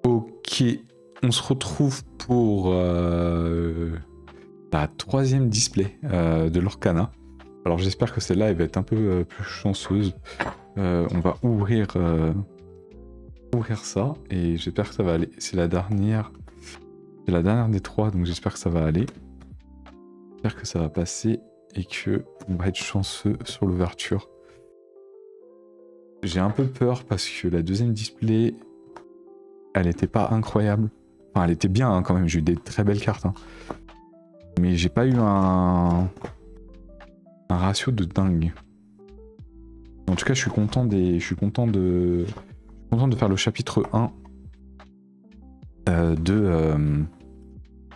Ok, on se retrouve pour la 3e display de l'Orcana. Alors j'espère que celle-là elle va être un peu plus chanceuse. On va ouvrir ça et j'espère que ça va aller. C'est la dernière des 3, donc j'espère que ça va aller. J'espère que ça va passer et que on va être chanceux sur l'ouverture. J'ai un peu peur parce que la 2e display, elle était pas incroyable. Enfin, elle était bien hein, quand même, j'ai eu des très belles cartes. Hein. Mais j'ai pas eu un ratio de dingue. En tout cas, je suis content de faire le chapitre 1 de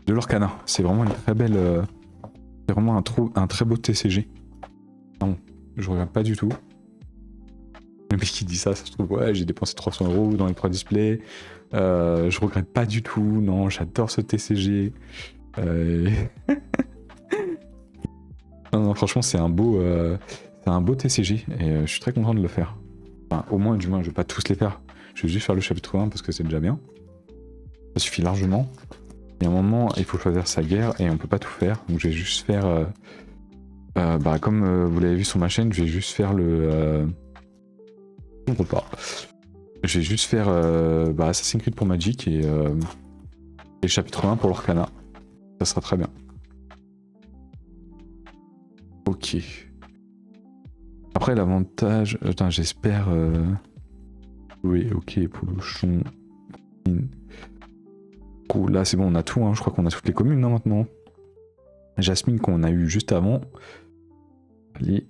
l'Orcana. C'est vraiment une très belle... c'est vraiment un très beau TCG. Non, je regarde pas du tout. Le mec qui dit ça se trouve, ouais, j'ai dépensé 300 € dans les 3 displays. Je regrette pas du tout. Non, j'adore ce TCG. Non, franchement, c'est un beau TCG et je suis très content de le faire. Enfin, au moins, du moins, je vais pas tous les faire. Je vais juste faire le chapitre 1 parce que c'est déjà bien. Ça suffit largement. Et à un moment, il faut choisir sa guerre et on peut pas tout faire. Donc je vais juste faire... comme vous l'avez vu sur ma chaîne, je vais juste faire le... pas. Je vais juste faire Assassin's Creed pour Magic et chapitre 1 pour l'Orcana. Ça sera très bien. Ok. Après l'avantage... Attends, j'espère... Oui, ok, Polochon... Cool, là c'est bon, on a tout, hein. Je crois qu'on a toutes les communes hein, maintenant. Jasmine qu'on a eu juste avant. Allez.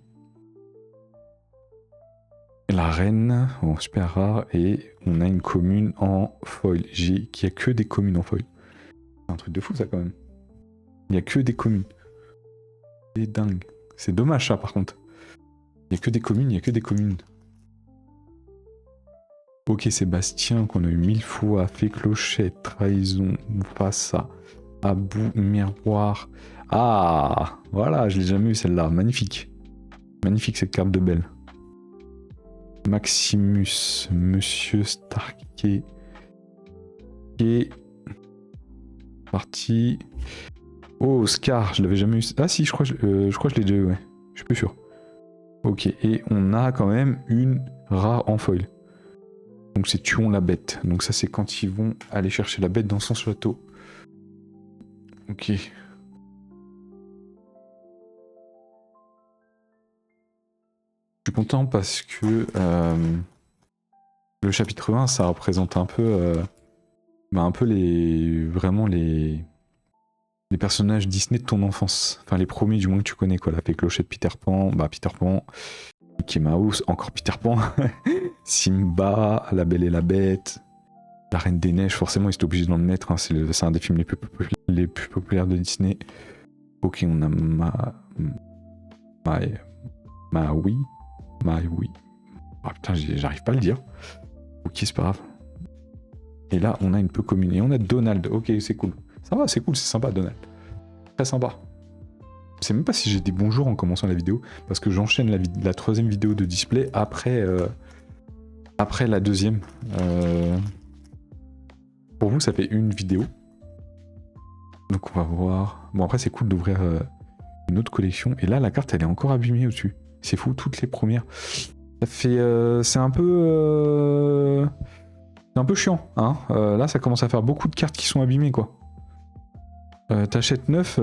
La reine, bon, super rare, et on a une commune en foil. Qui a que des communes en foil. C'est un truc de fou ça quand même. Il n'y a que des communes. C'est dingue. C'est dommage ça par contre. Il n'y a que des communes, Ok, Sébastien qu'on a eu 1000 fois, fait clochette, trahison, Mufasa, Abou, miroir. Ah, voilà, je l'ai jamais eu celle-là, magnifique. Magnifique cette carte de belle. Maximus, Monsieur Starkey. Et parti. Oh, Scar, je l'avais jamais eu. Ah si, je crois que je l'ai déjà eu, ouais. Je suis plus sûr. Ok, et on a quand même une rare en foil. Donc c'est tuons la bête. Donc ça c'est quand ils vont aller chercher la bête dans son château. Ok. Je suis content parce que le chapitre 1 ça représente un peu les personnages Disney de ton enfance. Enfin les premiers du moins que tu connais quoi. La Fée Clochette, Peter Pan, Peter Pan, Mickey Mouse, encore Peter Pan, Simba, La Belle et la Bête, La Reine des Neiges, forcément ils étaient obligés d'en mettre, hein. C'est un des films les plus populaires de Disney. Ok, on a oui. Ah putain, j'arrive pas à le dire. Ok, c'est pas grave. Et là, on a une peu commune. Et on a Donald. Ok, c'est cool. Ça va, c'est cool, c'est sympa, Donald. Très sympa. Je sais même pas si j'ai dit bonjour en commençant la vidéo, parce que j'enchaîne la 3e vidéo de display après la 2e. Pour vous, ça fait une vidéo. Donc on va voir. Bon, après, c'est cool d'ouvrir une autre collection. Et là, la carte, elle est encore abîmée au-dessus. C'est fou, toutes les premières. Ça fait... c'est un peu chiant, hein. Là, ça commence à faire beaucoup de cartes qui sont abîmées, quoi. T'achètes 9,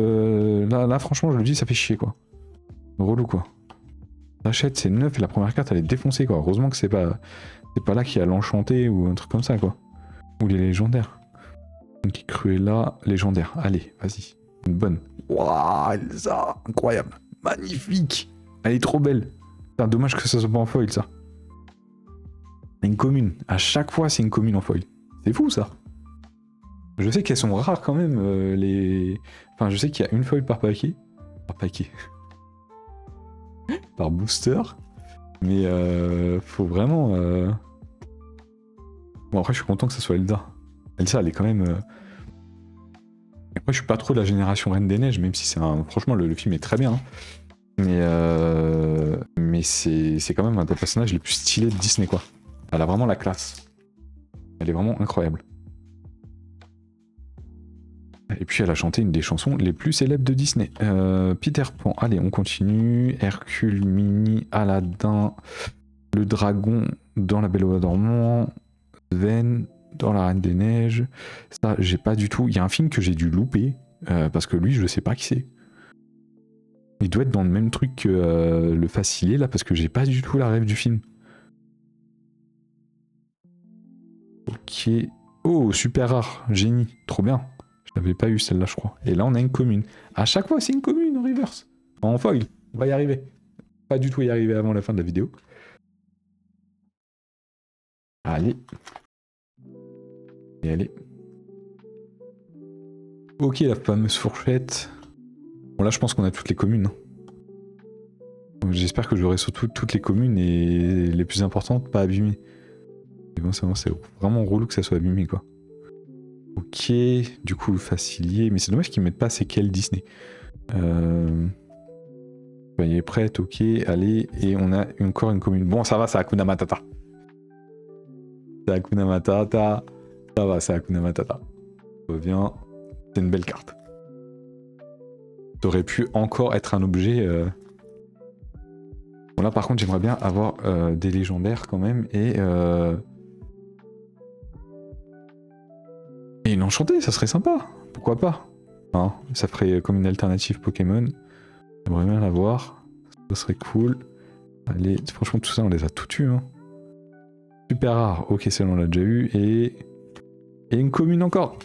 là, franchement, je le dis, ça fait chier, quoi. Relou, quoi. T'achètes, c'est 9 et la première carte, elle est défoncée, quoi. Heureusement que c'est pas là qu'il y a l'enchanté ou un truc comme ça, quoi. Ou les légendaires. Donc, Cruella, légendaire. Allez, vas-y. Une bonne. Waouh, Elsa, incroyable. Magnifique. Elle est trop belle. C'est dommage que ça soit pas en foil, ça. Une commune. À chaque fois, c'est une commune en foil. C'est fou, ça. Je sais qu'elles sont rares quand même, Enfin, je sais qu'il y a une foil par paquet. Par booster. Mais faut vraiment... Bon, après, je suis content que ça soit Elsa. Elsa, elle est quand même... Après, je suis pas trop de la génération Reine des Neiges, même si c'est un... Franchement, le film est très bien. Hein. Mais c'est quand même un des personnages les plus stylés de Disney, quoi. Elle a vraiment la classe. Elle est vraiment incroyable. Et puis elle a chanté une des chansons les plus célèbres de Disney. Peter Pan, allez, on continue. Hercule, Minnie, Aladdin, le dragon dans La Belle au Bois dormant, Sven dans La Reine des Neiges. Ça, j'ai pas du tout. Il y a un film que j'ai dû louper, parce que lui, je sais pas qui c'est. Il doit être dans le même truc que le Facilé, là, parce que j'ai pas du tout la rêve du film. Ok. Oh, super rare, génie, trop bien. Je l'avais pas eu celle-là, je crois. Et là, on a une commune. À chaque fois, c'est une commune en reverse. En foil, on va y arriver. Pas du tout y arriver avant la fin de la vidéo. Allez. Et allez. Ok, la fameuse fourchette. Bon, là, je pense qu'on a toutes les communes. Hein. J'espère que j'aurai surtout toutes les communes et les plus importantes pas abîmées. Mais bon, c'est vraiment relou que ça soit abîmé, quoi. Ok, du coup, facilier. Mais c'est dommage qu'ils mettent pas c'est quel Disney. Il est prête, ok, allez. Et on a encore une commune. Bon, ça va, c'est Hakuna Matata. C'est Hakuna Matata. Ça va, c'est Hakuna Matata. Revient. C'est une belle carte. Ça aurait pu encore être un objet. Bon, là, par contre, j'aimerais bien avoir des légendaires quand même. Et une enchantée, ça serait sympa. Pourquoi pas, hein, ça ferait comme une alternative Pokémon. J'aimerais bien l'avoir. Ça serait cool. Allez, franchement, tout ça, on les a tout tués. Hein. Super rare. Ok, celle-là, on l'a déjà eu. Et une commune encore.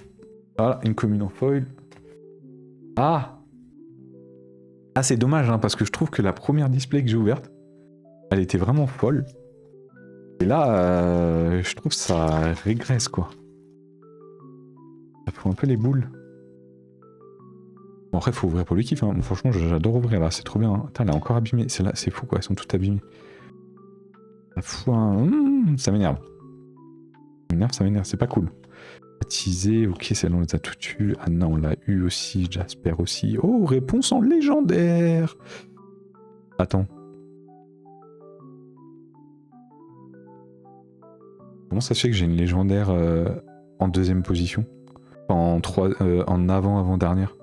Voilà, une commune en foil. Ah, c'est dommage, hein, parce que je trouve que la première display que j'ai ouverte, elle était vraiment folle. Et là, je trouve que ça régresse, quoi. Ça fout un peu les boules. Bon, après, faut ouvrir pour le kiff. Hein. Franchement, j'adore ouvrir, là. C'est trop bien. Hein. Putain, elle est encore abîmée. Celle-là, c'est fou, quoi. Elles sont toutes abîmées. Ça fout un... ça m'énerve. Ça m'énerve. C'est pas cool. Baptisé, ok, celle-là, on les a toutes eues. Anna, on l'a eu aussi. Jasper aussi. Oh, réponse en légendaire. Attends. Comment ça se fait que j'ai une légendaire en deuxième position? En avant-dernière.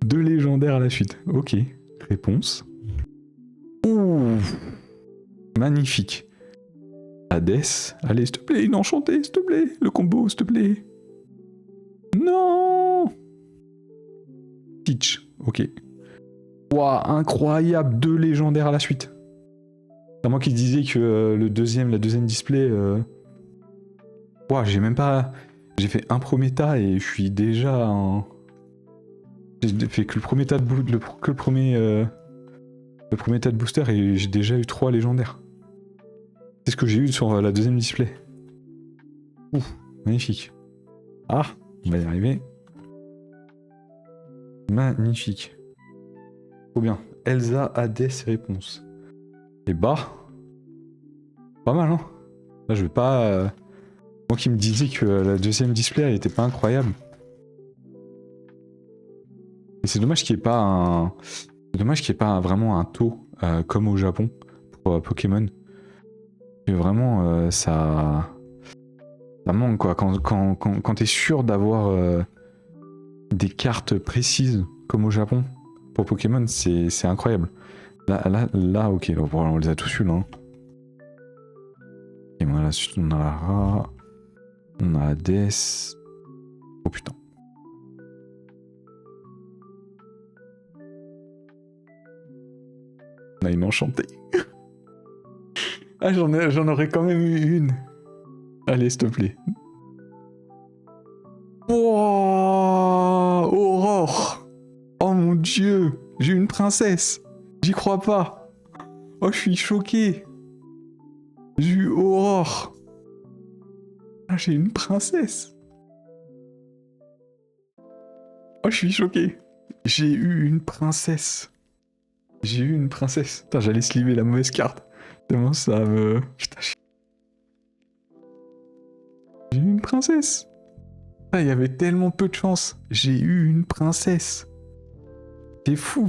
Deux légendaires à la suite. Ok. Réponse. Ouh. Magnifique. Hadès. Allez, s'il te plaît, une enchantée, s'il te plaît. Le combo, s'il te plaît. Non. Teach. Ok. Waouh, incroyable. Deux légendaires à la suite. C'est moi qui disais que la deuxième display... Waouh, j'ai même pas... J'ai fait un premier tas et je suis déjà en... J'ai fait que le premier tas de booster et j'ai déjà eu 3 légendaires. C'est ce que j'ai eu sur la deuxième display. Ouf, magnifique. Ah, on va y arriver. Magnifique. Trop bien. Elsa, Hadès, réponse. Et bah, pas mal, hein. Là, je vais pas... Moi qui me disais que la deuxième display, elle était pas incroyable. Et c'est dommage qu'il n'y ait pas un... C'est dommage qu'il n'y ait pas vraiment un taux comme au Japon pour Pokémon. Et vraiment, ça manque, quoi. Quand t'es sûr d'avoir des cartes précises comme au Japon pour Pokémon, c'est incroyable. Là, ok, on les a tous eu là. Hein. Et voilà, on a Lara, on a Hadès. Oh putain. On a une enchantée. Ah, j'en aurais quand même eu une. Allez, s'il te plaît. Wow, Aurore. Oh mon dieu, j'ai une princesse. J'y crois pas. Oh, je suis choqué. J'ai eu Aurore. Ah, j'ai une princesse. Oh, je suis choqué. J'ai eu une princesse. J'ai eu une princesse. Putain, j'allais sliver la mauvaise carte. Tellement ça me... Putain, j'ai eu une princesse. Ah, il y avait tellement peu de chance. J'ai eu une princesse. C'est fou.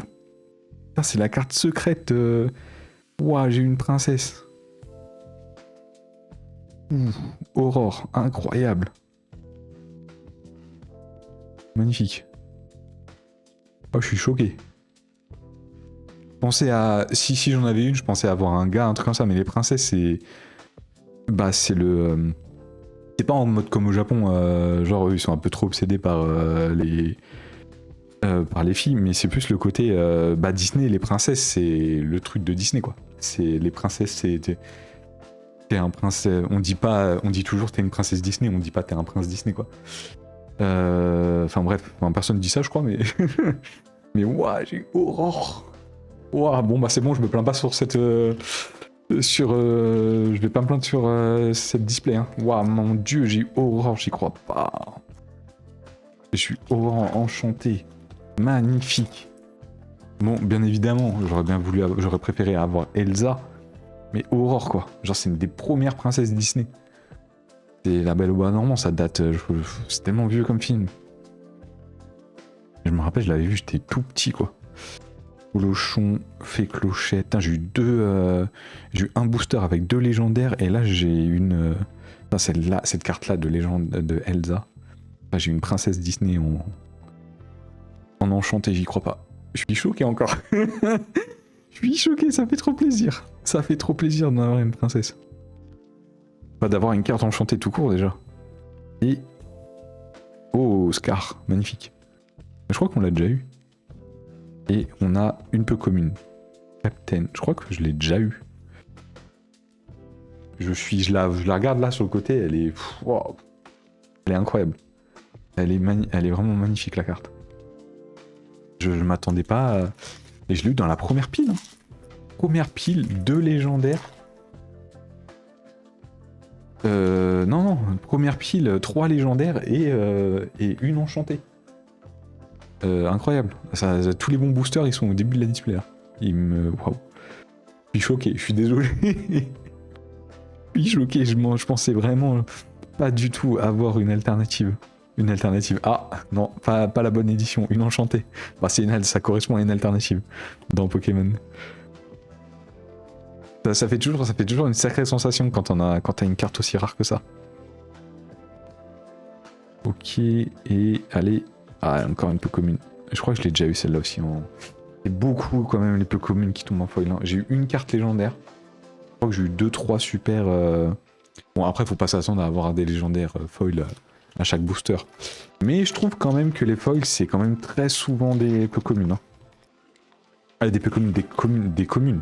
Ah, c'est la carte secrète. Ouah, j'ai une princesse. Ouh, Aurore, incroyable. Magnifique. Oh, je suis choqué. Je pensais à... Si j'en avais une, je pensais avoir un gars, un truc comme ça, mais les princesses, c'est... Bah, c'est le... C'est pas en mode comme au Japon, genre eux, ils sont un peu trop obsédés par les filles, mais c'est plus le côté... bah, Disney, les princesses, c'est le truc de Disney, quoi. C'est les princesses, c'est... T'es un prince... On dit toujours t'es une princesse Disney, on dit pas t'es un prince Disney, quoi. Enfin bref, personne dit ça, je crois, mais... mais ouah, j'ai Aurore. Ouah, bon, bah c'est bon, je me plains pas sur cette... je vais pas me plaindre sur cette display, hein. Ouah, mon dieu, j'ai Aurore, j'y crois pas. Je suis Aurore enchanté. Magnifique. Bon, bien évidemment, j'aurais préféré avoir Elsa, mais Aurore, quoi. Genre, c'est une des premières princesses Disney. C'est La Belle au Bois Normand, ça date... c'est tellement vieux comme film. Je me rappelle, je l'avais vu, j'étais tout petit, quoi. Clochon, Fée Clochette. Putain, j'ai eu un booster avec 2 légendaires, et là, j'ai une... cette carte-là de légende de Elsa. Là, j'ai une princesse Disney en enchanté, j'y crois pas. Je suis choqué encore. Je suis choqué, ça fait trop plaisir. Ça fait trop plaisir d'avoir une princesse. Pas d'avoir une carte enchantée tout court déjà. Et... Oh, Scar, magnifique. Je crois qu'on l'a déjà eu. Et on a une peu commune. Captain, je crois que je l'ai déjà eu. Je la regarde là sur le côté, elle est... Wow. Elle est incroyable. Elle est vraiment magnifique la carte. Je m'attendais pas à... Et je l'ai eu dans la première pile. Hein. Première pile, 2 légendaires. Non, première pile, 3 légendaires et une enchantée. Incroyable. Tous les bons boosters, ils sont au début de la display là. Waouh. Je suis choqué, je suis désolé. Je suis choqué, je pensais vraiment pas du tout avoir une alternative. Une alternative. Ah, non, pas la bonne édition, une enchantée. Bah, ça correspond à une alternative dans Pokémon. Ça fait toujours une sacrée sensation quand t'as une carte aussi rare que ça. Ok, et allez. Ah, encore une peu commune. Je crois que je l'ai déjà eu celle-là aussi. C'est beaucoup quand même les peu communes qui tombent en foil. J'ai eu une carte légendaire. Je crois que j'ai eu 2-3 super... Bon, après, faut pas s'attendre à avoir des légendaires foil à chaque booster. Mais je trouve quand même que les foils, c'est quand même très souvent des peu communes. Hein. Ah, des peu communes, des communes.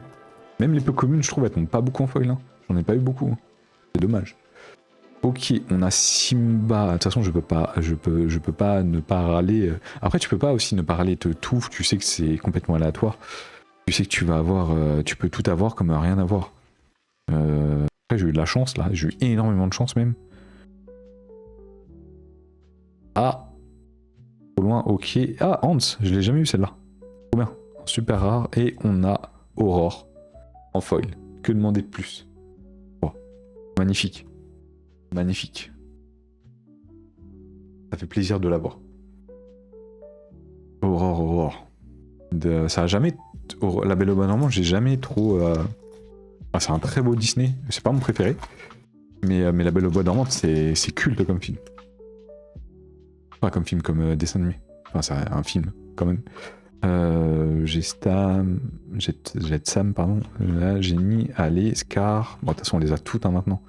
Même les peu communes, je trouve, elles tombent pas beaucoup en foil. Hein. J'en ai pas eu beaucoup. Hein. C'est dommage. Ok, on a Simba. De toute façon, je peux pas ne pas râler. Après, tu peux pas aussi ne pas râler te tout. Tu sais que c'est complètement aléatoire. Tu sais que tu vas avoir, tu peux tout avoir comme rien avoir. Après, j'ai eu de la chance là. J'ai eu énormément de chance même. Ah, trop loin. Ok. Ah, Hans, je l'ai jamais eu celle-là. Trop bien. Super rare. Et on a Aurore en foil. Que demander de plus? Oh, magnifique. Magnifique. Ça fait plaisir de l'avoir. Aurore. Ça a jamais... La Belle au Bois Normand, j'ai jamais trop... Ah, c'est un très beau Disney. C'est pas mon préféré. Mais La Belle au Bois Normand, c'est culte comme film. Pas comme film, comme dessin animé. Enfin, c'est un film, quand même. Jetsam, pardon. Là, Génie, Allez, Scar. Bon, de toute façon, on les a toutes hein, maintenant.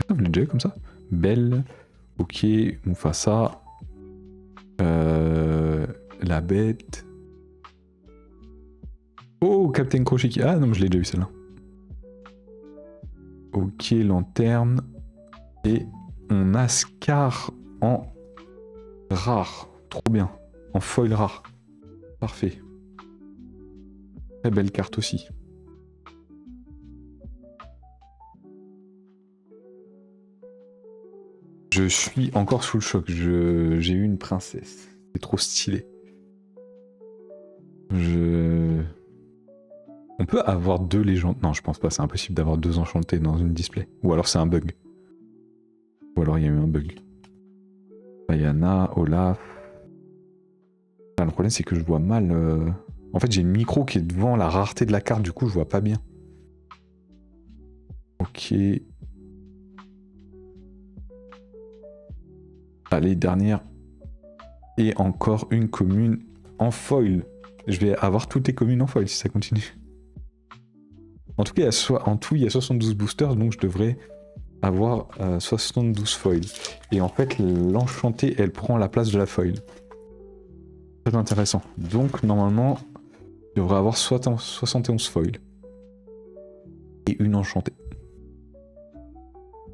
Vous l'avez déjà eu comme ça? Belle. Ok, Mufasa. La Bête. Oh, Captain Crochet. Ah non, je l'ai déjà eu celle-là. Ok, Lanterne. Et on a Scar en rare. Trop bien. En foil rare. Parfait. Très belle carte aussi. Je suis encore sous le choc. J'ai eu une princesse. C'est trop stylé. On peut avoir 2 légendes. Non, je pense pas. C'est impossible d'avoir 2 enchantés dans une display. Ou alors c'est un bug. Ou alors il y a eu un bug. Diana, Olaf. Ah, le problème c'est que je vois mal. En fait, j'ai une micro qui est devant la rareté de la carte, du coup, je vois pas bien. Ok. Allez, dernière. Et encore une commune en foil. Je vais avoir toutes les communes en foil si ça continue. En tout cas, en tout, il y a 72 boosters, donc je devrais avoir 72 foils. Et en fait, l'enchantée, elle prend la place de la foil. Très intéressant. Donc, normalement, je devrais avoir 71 foils. Et une enchantée.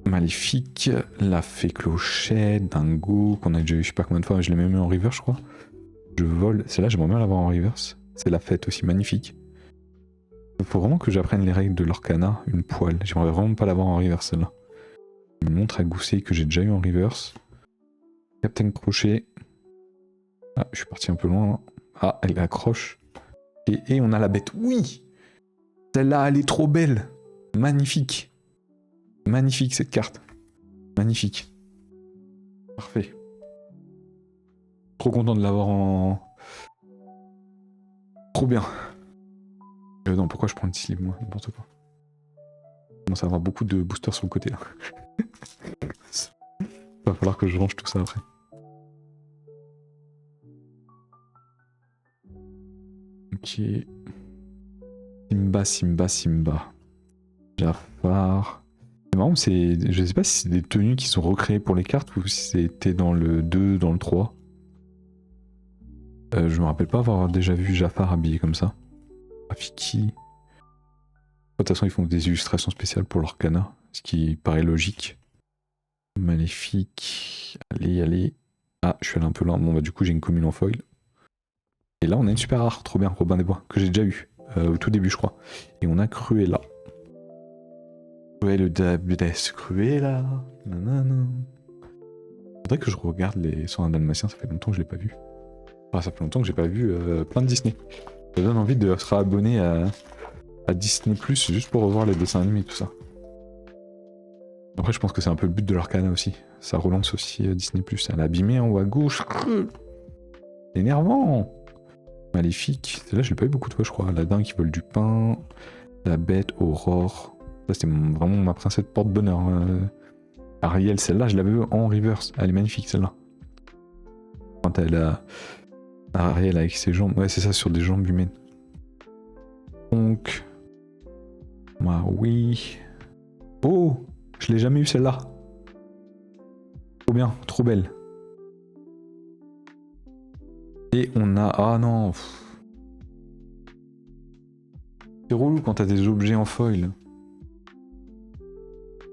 Maléfique, la fée clochette, dingo, qu'on a déjà eu je sais pas combien de fois, je l'ai même eu en reverse, je crois. Je vole, celle-là, j'aimerais bien l'avoir en reverse. C'est la fête aussi, magnifique. Il faut vraiment que j'apprenne les règles de l'Orcana, une poêle. J'aimerais vraiment pas l'avoir en reverse, celle-là. Une montre à gousset que j'ai déjà eu en reverse. Captain Crochet. Ah, je suis parti un peu loin. Là. Ah, elle accroche. Et on a la bête. Oui! Celle-là, elle est trop belle. Magnifique. Magnifique, cette carte. Magnifique. Parfait. Trop content de l'avoir en... Trop bien. Non, pourquoi je prends une sleeve, moi? N'importe quoi. Je commence à avoir beaucoup de boosters sur le côté, là. Va falloir que je range tout ça après. Ok. Simba. Jafar. C'est marrant, je sais pas si c'est des tenues qui sont recréées pour les cartes ou si c'était dans le 2, dans le 3. Je me rappelle pas avoir déjà vu Jafar habillé comme ça. Rafiki. De toute façon, ils font des illustrations spéciales pour l'Orcana, ce qui paraît logique. Maléfique. Allez. Ah, je suis allé un peu loin. Bon, bah, du coup, j'ai une commune en foil. Et là, on a une super rare, trop bien, Robin des Bois, que j'ai déjà eu, au tout début, je crois. Et on a Cruella. Cruella. Nanana. Faudrait que je regarde les 101 Dalmatiens, ça fait longtemps que je l'ai pas vu. Ah, ça fait longtemps que j'ai pas vu plein de Disney. Ça donne envie de se réabonner à Disney+, juste pour revoir les dessins animés et tout ça. Après, je pense que c'est un peu le but de l'Arcana aussi. Ça relance aussi Disney+. Elle est abîmée en haut à gauche. Énervant. Maléfique. Celle-là, je l'ai pas eu beaucoup de fois, je crois. Aladdin qui vole du pain. La bête, Aurore. Ça, c'était vraiment ma princesse porte-bonheur. Ariel, celle-là, je l'avais vue en reverse. Elle est magnifique, celle-là. Quand elle a... Ariel avec ses jambes. Ouais, c'est ça, sur des jambes humaines. Donc... Bah oui... Oh! Je l'ai jamais eu, celle-là. Trop bien, trop belle. Et on a... Ah non. C'est relou quand t'as des objets en foil.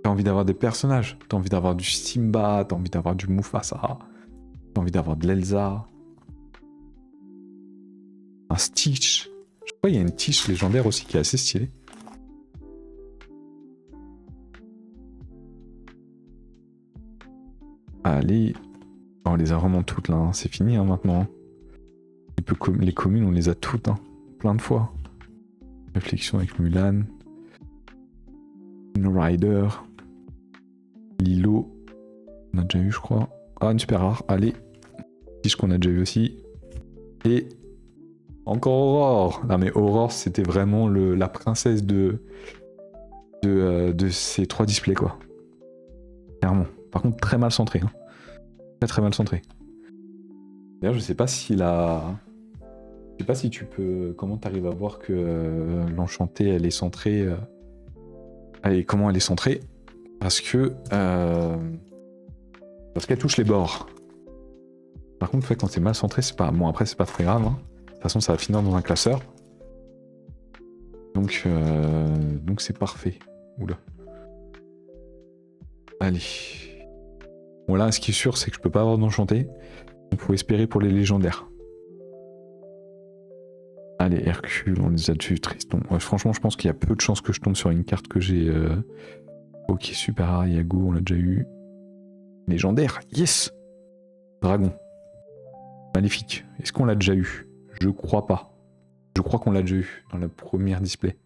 T'as envie d'avoir des personnages. T'as envie d'avoir du Simba, t'as envie d'avoir du Mufasa. T'as envie d'avoir de l'Elsa. Un Stitch. Je crois qu'il y a une Stitch légendaire aussi qui est assez stylée. Allez. On les a vraiment toutes là, hein. C'est fini hein, maintenant. Les communes, on les a toutes, hein. Plein de fois. Réflexion avec Mulan. Une Rider. Lilo. On a déjà eu, je crois. Ah, une super rare. Allez. Stitch qu'on a déjà eu aussi. Et... Encore Aurore. Non mais Aurore, c'était vraiment la princesse de ces 3 displays, quoi. Clairement. Par contre, très mal centré. Hein. Très mal centré. D'ailleurs, je sais pas si la... Je sais pas si tu peux... Comment t'arrives à voir que l'enchantée, elle est centrée... Allez, comment elle est centrée? Parce que... Parce qu'elle touche les bords. Par contre, quand c'est mal centré, c'est pas... Bon, après, c'est pas très grave. Hein. De toute façon, ça va finir dans un classeur. Donc c'est parfait. Oula. Allez. Bon là, ce qui est sûr, c'est que je peux pas avoir d'enchanté. Il faut espérer pour les légendaires. Allez, Hercule, on les a dessus, Triston. Ouais, franchement, je pense qu'il y a peu de chances que je tombe sur une carte que j'ai... Ok, super rare, Yago, on l'a déjà eu. Légendaire, yes! Dragon. Magnifique. Est-ce qu'on l'a déjà eu? Je crois pas. Je crois qu'on l'a déjà eu dans la première display.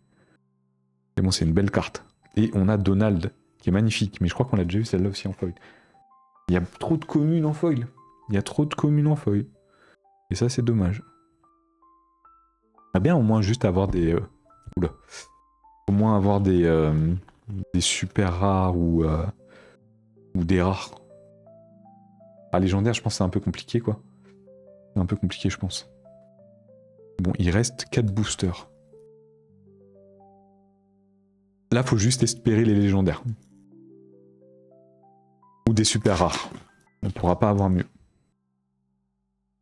Mais bon, c'est une belle carte. Et on a Donald, qui est magnifique. Mais je crois qu'on l'a déjà eu celle-là aussi en foil. Il y a trop de communes en foil. Il y a trop de communes en foil. Et ça, c'est dommage. J'aimerais bien au moins juste avoir des... Oula. Au moins avoir des super rares ou des rares. Ah, légendaire, je pense que c'est un peu compliqué, quoi. C'est un peu compliqué, je pense. Bon, il reste 4 boosters. Là, faut juste espérer les légendaires. Ou des super rares. On pourra pas avoir mieux.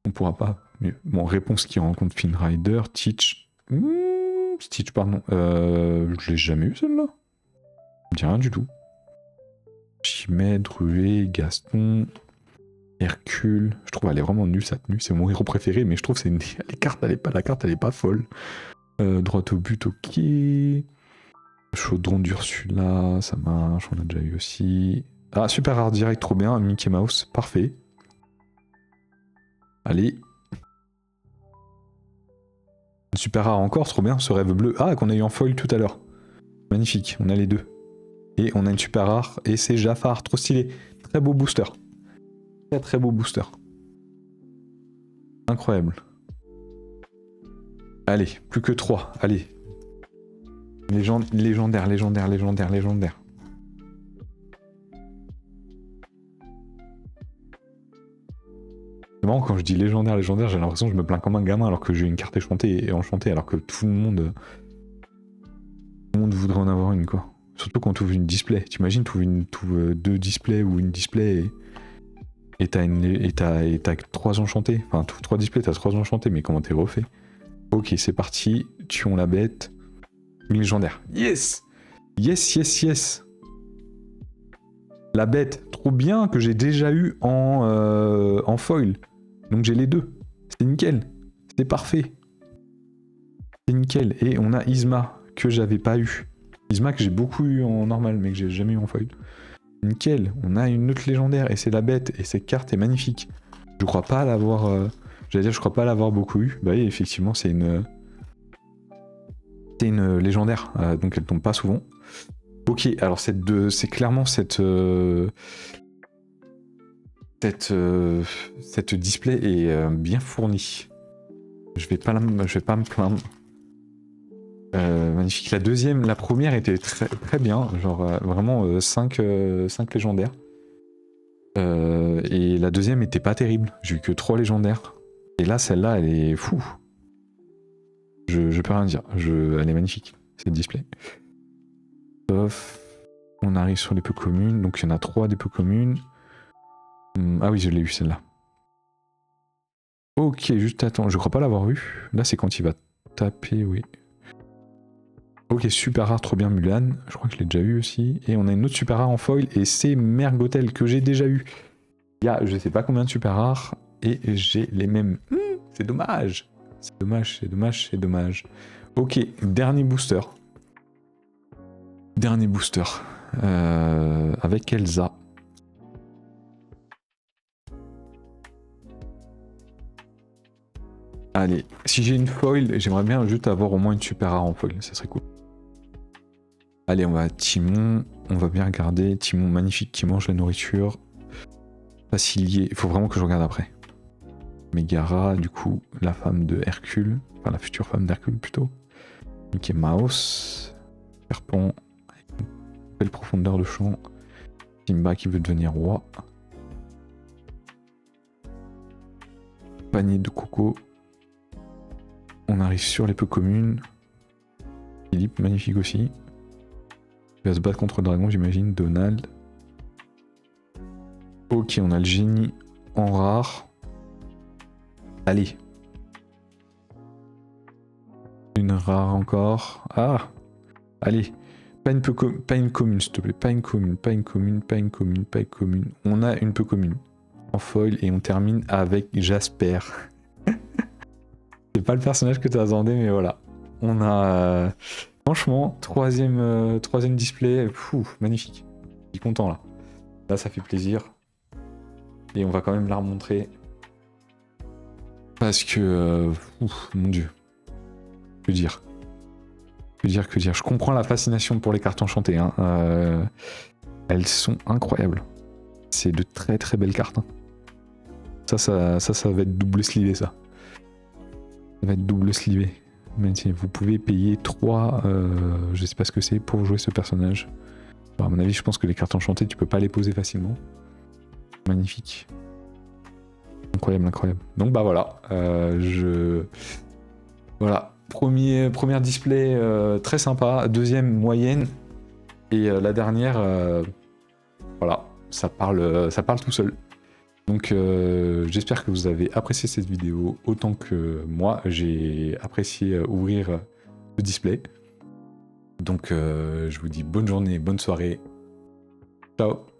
On pourra pas mieux. Bon, réponse qui rencontre Finn Rider, Teach. Stitch, pardon. Je l'ai jamais eu celle-là. Ça me dit rien du tout. Chimède, Rué, Gaston, Hercule. Je trouve elle est vraiment nulle sa tenue. C'est mon héros préféré, mais je trouve c'est la carte elle est pas folle. Droit au but, ok. Chaudron d'Ursula, ça marche, on a déjà eu aussi. Ah, super rare direct, trop bien. Mickey Mouse, parfait. Allez. Super rare encore, trop bien, ce rêve bleu. Ah, qu'on a eu en foil tout à l'heure. Magnifique, on a les deux. Et on a une super rare, et c'est Jafar, trop stylé. Très beau booster. Très très beau booster. Incroyable. Allez, plus que 3, allez. Légendaire. C'est marrant quand je dis légendaire, j'ai l'impression que je me plains comme un gamin alors que j'ai une carte enchantée alors que tout le monde voudrait en avoir une, quoi. Surtout quand tu ouvres une display. T'imagines, tu ouvres 2 displays ou une display et t'as 3 enchantés. Enfin, 3 displays, t'as 3 enchantés, mais comment t'es refait? Ok, c'est parti. Tuons la bête. Légendaire. Yes! Yes! La bête, trop bien, que j'ai déjà eu en foil. Donc j'ai les deux. C'est nickel. C'est parfait. C'est nickel. Et on a Isma, que j'avais pas eu. Isma que j'ai beaucoup eu en normal, mais que j'ai jamais eu en foil. Nickel. On a une autre légendaire, et c'est la bête. Et cette carte est magnifique. Je crois pas l'avoir... je crois pas l'avoir beaucoup eu. Bah oui, effectivement, c'est une légendaire, donc elle tombe pas souvent. Ok, alors c'est clairement cette display est bien fournie. Je vais pas me plaindre. Magnifique. La première était très bien, genre vraiment 5 légendaires. Et la deuxième était pas terrible. J'ai eu que 3 légendaires. Et là, celle-là, elle est fou. Je peux rien dire. Elle est magnifique, cette display. Sauf, on arrive sur les peu communes. Donc il y en a 3 des peu communes. Ah oui, je l'ai eu celle-là. Ok, juste attends, je crois pas l'avoir eu. Là, c'est quand il va taper, oui. Ok, super rare, trop bien Mulan. Je crois que je l'ai déjà eu aussi. Et on a une autre super rare en foil, et c'est Mergotel que j'ai déjà eu. Il y a je sais pas combien de super rares, et j'ai les mêmes. C'est dommage. C'est dommage. Ok, dernier booster. Avec Elsa. Allez, si j'ai une foil, j'aimerais bien juste avoir au moins une super rare en foil, ça serait cool. Allez, on va à Timon, on va bien regarder. Timon magnifique qui mange la nourriture. Facilier, il faut vraiment que je regarde après. Megara, du coup, la femme de Hercule, enfin la future femme d'Hercule plutôt. Mickey Mouse, Serpent, avec une belle profondeur de champ. Simba qui veut devenir roi. Panier de coco. On arrive sur les peu communes. Philippe, magnifique aussi. Il va se battre contre le dragon, j'imagine. Donald. Ok, on a le génie en rare. Allez. Une rare encore. Ah! Allez. Pas une commune, s'il te plaît. Pas une commune. On a une peu commune. En foil et on termine avec Jasper. C'est pas le personnage que tu attendais, mais voilà. On a... franchement, troisième display. Magnifique. Je suis content là. Là, ça fait plaisir. Et on va quand même la remontrer. Parce que... mon dieu. Que dire. Je comprends la fascination pour les cartes enchantées. Hein. Elles sont incroyables. C'est de très très belles cartes. Hein. Ça va être double slivé, ça. Ça va être double slivé. Même si vous pouvez payer 3, je sais pas ce que c'est, pour jouer ce personnage. Bon, à mon avis, je pense que les cartes enchantées, tu peux pas les poser facilement. Magnifique. Incroyable, incroyable. Donc bah voilà, Voilà, première display très sympa, deuxième moyenne, et la dernière, voilà, ça parle tout seul. Donc j'espère que vous avez apprécié cette vidéo autant que moi, j'ai apprécié ouvrir le display. Donc je vous dis bonne journée, bonne soirée, ciao.